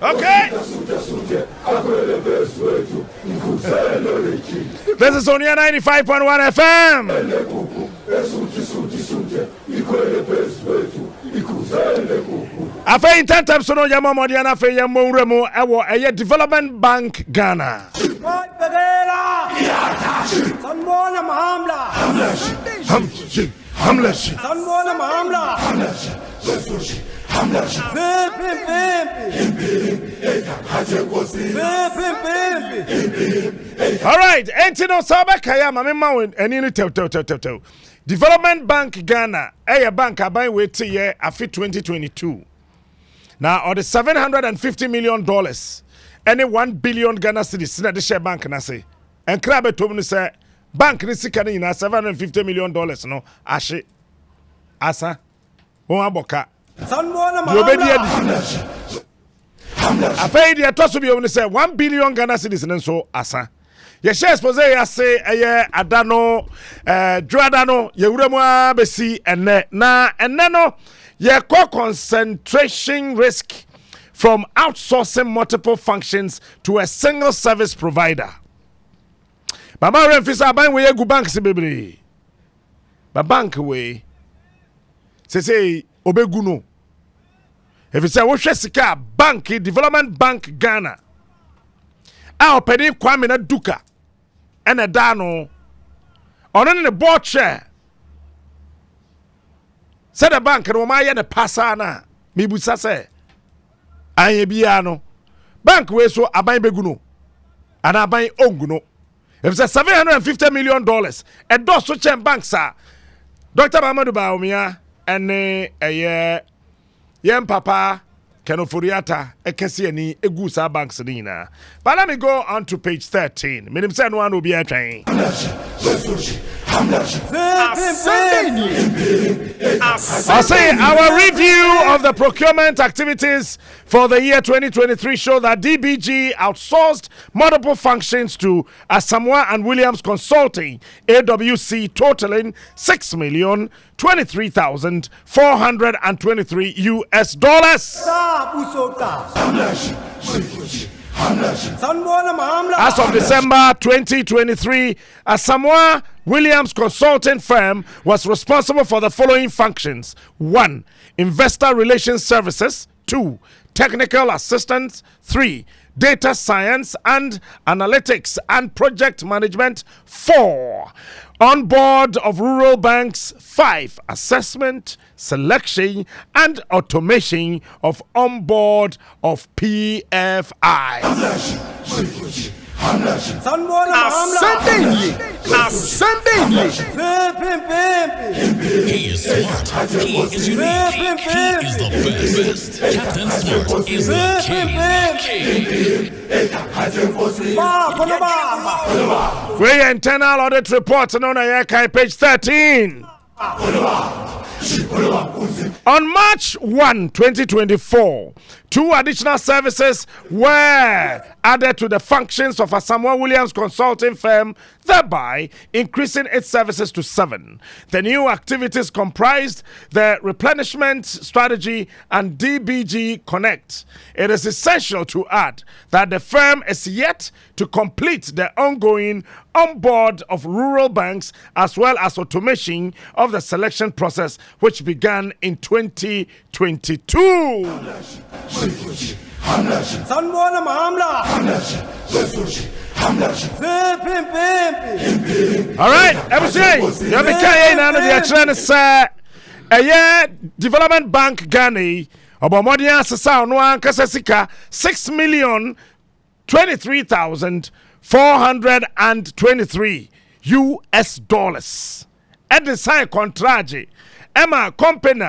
Okay. This is Onua 95.1 FM. Afa in time so no yama modiana afa yamo remo ewo eye Development Bank Ghana. All right, Entino Sabakaya, Mamma, and in tell. Development Bank Ghana, a bank I buy with year after 2022. Now, or the $750 million, any 1 billion Ghana cedis, the share bank, and I say, and Crabbe told me, say, bank Nisikani in $750 million, no, Ashe, Asa, Oaboka. You I paid the toss to be only say 1 billion Ghana cedis, and so Asa. Ye share expose ya say adano dradano ye wuremwa besi enne na enne no ye call concentration risk from outsourcing multiple functions to a single service provider. Mama remfisa ban we gu bank se bebre. Ba bank we say obegu no. If you say wo hwe sika bank Development Bank Ghana. A opedi kwame na duka and a dano on the board chair. Said a bank and Omaya the Passana, Mibusa say, I biano. Bank way so abai beguno and abai onguno. If it's $750 million, a dos such a bank, sir. Dr. Mamadou Baumia and a yem papa. Kenofuriata, Ekasiani, Egusa Banks Nina. But let me go on to page 13. Minim San one will be a train. I say our review of the procurement activities for the year 2023 show that DBG outsourced multiple functions to Asamoah and Williams Consulting, AWC, totaling $6,023,423 US. As of December 2023, Asamoah Williams Consulting Firm was responsible for the following functions: 1. Investor Relations Services. 2. Technical Assistance. 3. Data Science and Analytics and Project Management. 4. On board of rural banks. 5. Assessment, selection, and automation of on board of PFI. He is smart. He is unique. He is the best. Captain Smart is the king. We internal audit report on page 13. On March 1, 2024, 2 additional services were added to the functions of Asamoah Williams Consulting Firm, thereby increasing its services to 7. The new activities comprised the replenishment strategy and DBG Connect. It is essential to add that the firm is yet to complete the ongoing onboard of rural banks as well as automation of the selection process, which began in 2022. All right, everything. Development Bank Ghana, Obamodia Sasa Onua Kasasika, $6,023,423 US. At the side contract, Emma Company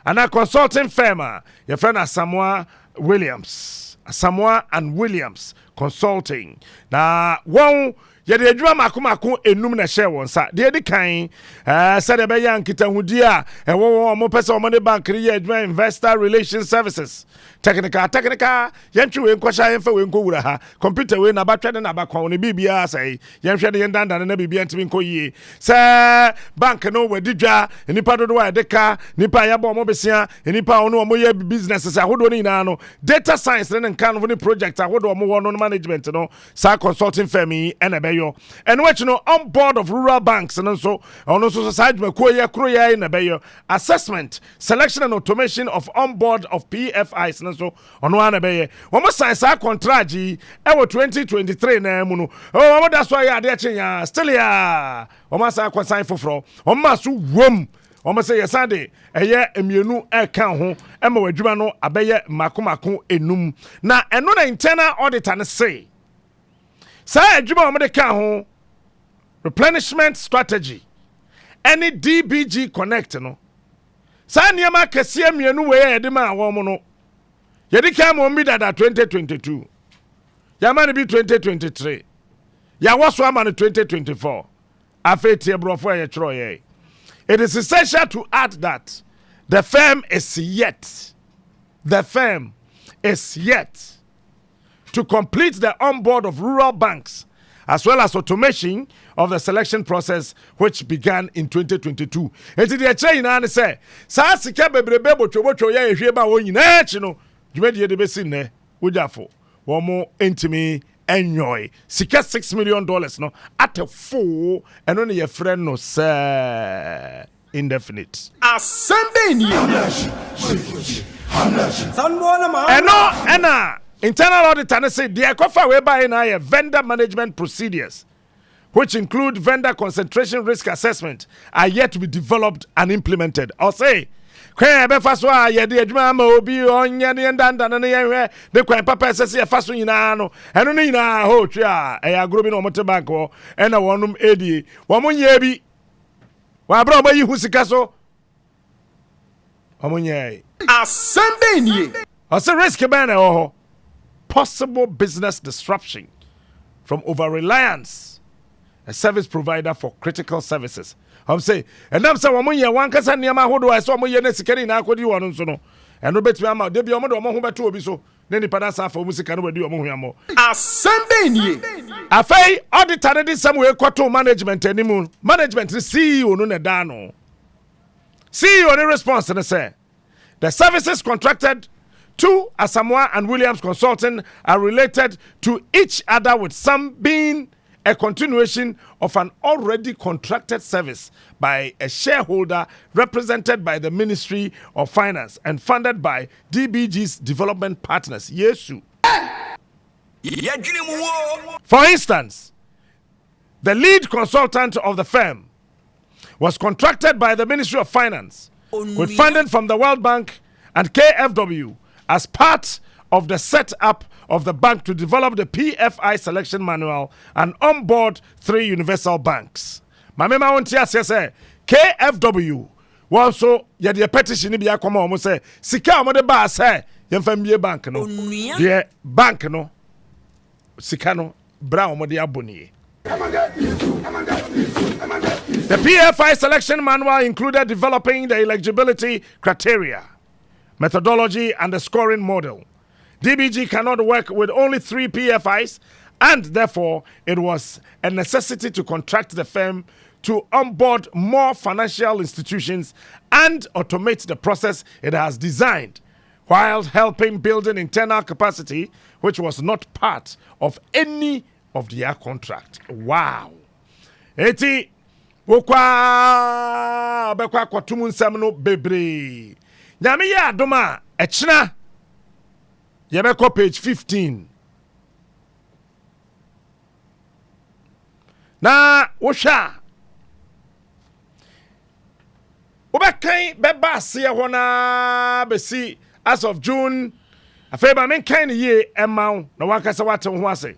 and a consulting firm, your friend Asamoah Williams, Asamoah and Williams Consulting. Now, one yɛde adwuma mako enum na hyɛ wɔn sa de edi kan sɛ de bɛyɛ nkitahudi a ɛwɔ wɔn mo pɛ sɛ wɔn de bank yɛ adwuma investor relations services technical yɛntwe we nkɔhyɛ yɛmfa we nkɔwura ha computer we na batwa de na bakɔn ne bibia sɛ yɛnhwɛ de yɛndanda na bibia ntimi nkɔ yie sɛ bank no wadi dwa nipa dodo wa de ka nipa yɛbɔ mo besia nipa ɔno ɔmo yɛ business sɛ ahodo ne nyinaa no data science ne nkan no ne project ahodo ɔmo wɔ no management no sa consulting firm yi ɛna bɛyɔ ɛno akyi no on board of rural banks no nso ɔno nso so saa adwumakuo yɛ koro yɛ na bɛyɔ assessment selection and automation of on board of PFIs no so ɔno ana bɛyɛ wɔn sign saa contract yi ɛwɔ 2023 na mu no wɔn da so ayɛ adeɛ kyenya still ya wɔn asa akɔ sign foforɔ wɔn ma so wom wɔn sɛ yɛsan de ɛyɛ mmienu ɛka ho ɛma wadwuma no abɛyɛ mako enum na ɛno na internal auditor no say saa adwuma wɔn de ka ho replenishment strategy any DBG connect no saa nneɛma kɛseɛ mmienu wɔ yɛde ma wɔn no yɛde ka mo mi dada 2022 yɛama no bi 2023 yɛawɔ so ama no 2024 afei tie borɔfo a yɛkyerɛ yɛ. It is essential to add that the firm is yet to complete the onboard of rural banks as well as automation of the selection process which began in 2022. Enti de kyerɛ nyinaa ne sɛ saa sika bebrebe botwobotwo yɛ ehwie ba wɔn nyinaa akyi no dwumadie de besi nnɛ wogyafo wɔn mo entimi enjoy sika $6 million no at a full and only your friend no sir indefinite internal auditor say the ekofa we buy na vendor management procedures which include vendor concentration risk assessment are yet to be developed and implemented. I'll say kwen be faso a ye de adwuma ma obi onye ne ndanda ne yehwe de kwen papa sese ye faso nyina no eno ne nyina ho twe a e agro bi no mote bank ho e na wonum edi wo monye bi wa bra obayi hu sika so wo monye asembe nie o se risk be na ho possible business disruption from over reliance a service provider for critical services. I'm say and I'm say woman ye wan kasa niam ahodo a so mo ye na sikari na akodi won nso no eno betumi ama de bi omo de omo ho beto obi so ne nipa na sa fa mu sika no wadi omo ho amo asembe nie afei auditor de sam we kwato management animu management CEO no na da no CEO the response and say the services contracted to Asamoah and Williams Consulting are related to each other, with some being a continuation of an already contracted service by a shareholder represented by the Ministry of Finance and funded by DBG's development partners. Yesu. For instance, the lead consultant of the firm was contracted by the Ministry of Finance with funding from the World Bank and KfW as part of the setup of the bank to develop the PFI selection manual and onboard 3 universal banks. Mamema wontia say KfW also ye the petition bi akoma omo say sika omo de ba say yemfa mie bank no the bank no sika no bra omo de aboni. The PFI selection manual included developing the eligibility criteria, methodology and the scoring model. DBG cannot work with only 3 PFIs, and therefore it was a necessity to contract the firm to onboard more financial institutions and automate the process it has designed, while helping building internal capacity, which was not part of any of their contract. Wow. Eti wokwa bekwa kwatumu nsam no bebre. Nyame ya adoma echina yebeko page 15. Na wosha obekan beba se ho na besi as of June afeba men kan ye emma na wakasa wate ho ase.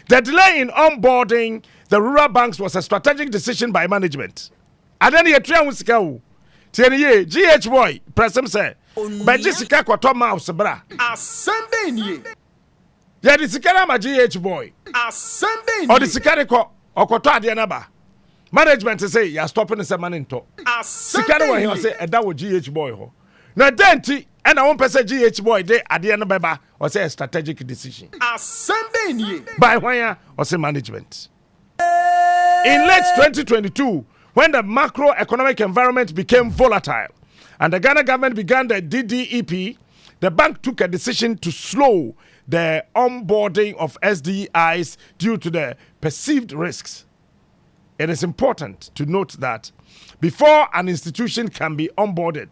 The delay in onboarding the rural banks was a strategic decision by management. Adani yetua musika wo. Tieni ye GH boy presem say ba jisika kwato mouse bra. Asembe nie. Ya di sika na ma GH boy. Asembe nie. O di sika ko okoto ade na ba management say you are stopping the money into sika no he say eda wo GH boy ho na denti and I won't say GH boy dey ade na beba or say a strategic decision by when or say management. In late 2022, when the macroeconomic environment became volatile and the Ghana government began the DDEP, the bank took a decision to slow the onboarding of SDIs due to the perceived risks. It is important to note that before an institution can be onboarded,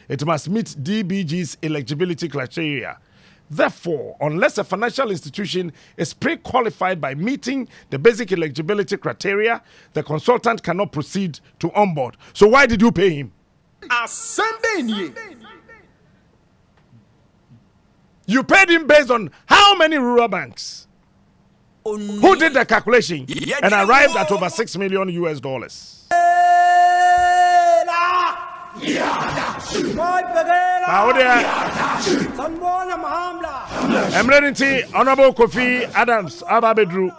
it must meet DBG's eligibility criteria. Therefore, unless a financial institution is pre-qualified by meeting the basic eligibility criteria, the consultant cannot proceed to onboard. So why did you pay him? You paid him based on how many rural banks? Who did the calculation and arrived at over $6 million US? Eminent Honorable Kofi Adams Ababedru.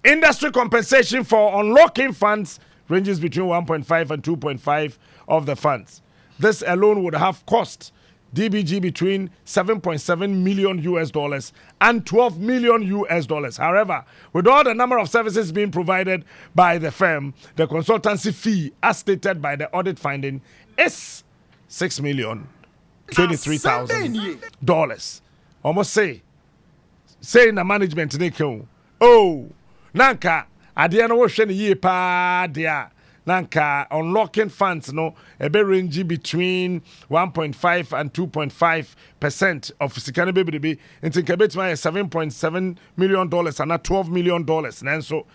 Industry compensation for unlocking funds ranges between 1.5 and 2.5 of the funds. This alone would have cost DBG between $7.7 million and $12 million. However, with all the number of services being provided by the firm, the consultancy fee, as stated by the audit finding, is $6,023,000. Almost say in the management they can. Oh, nanka adiana wo hwe ne ye pa dia. Nanka unlocking funds no ebe range between 1.5 and 2.5% of Sikane baby into Kebetima $7.7 million and $12 million. Nanso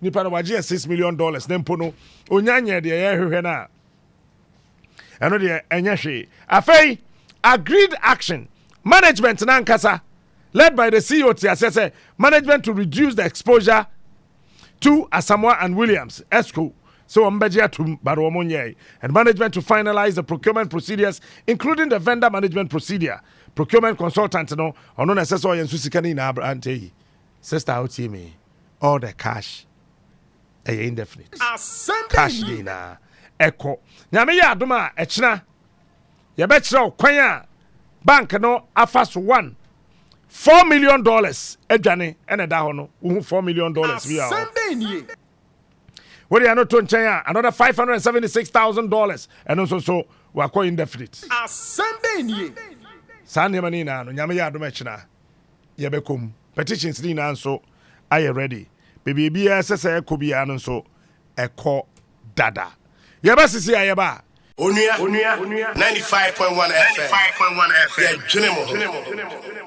nipa no waje $6 million nempo no onyanye de ye na eno de enye hwe afei agreed action management nankasa led by the CEO TSS management to reduce the exposure to Asamoah and Williams, ESCO, so Mbejia to Baromonye, and management to finalize the procurement procedures, including the vendor management procedure. Procurement consultant, no, or non assessor and Susikani na Abrante. Sister out me, all the cash, indefinite. Cash dina, echo. Nyamiya Duma, Echna, Yabetro, Kwanya, Bank, no, Afas 1. $4 million Ejane and a dahono $4 million we are. What do you know to China? Another $576,000 and also so we are quite indefinite. Sande manina no nyame ya domechina yebekum petitions ni na so are ready. Baby bia sese ekobia no so eko dada. Yebasisi ayeba. Onua 95.1 FM. 95.1 FM. Yeah,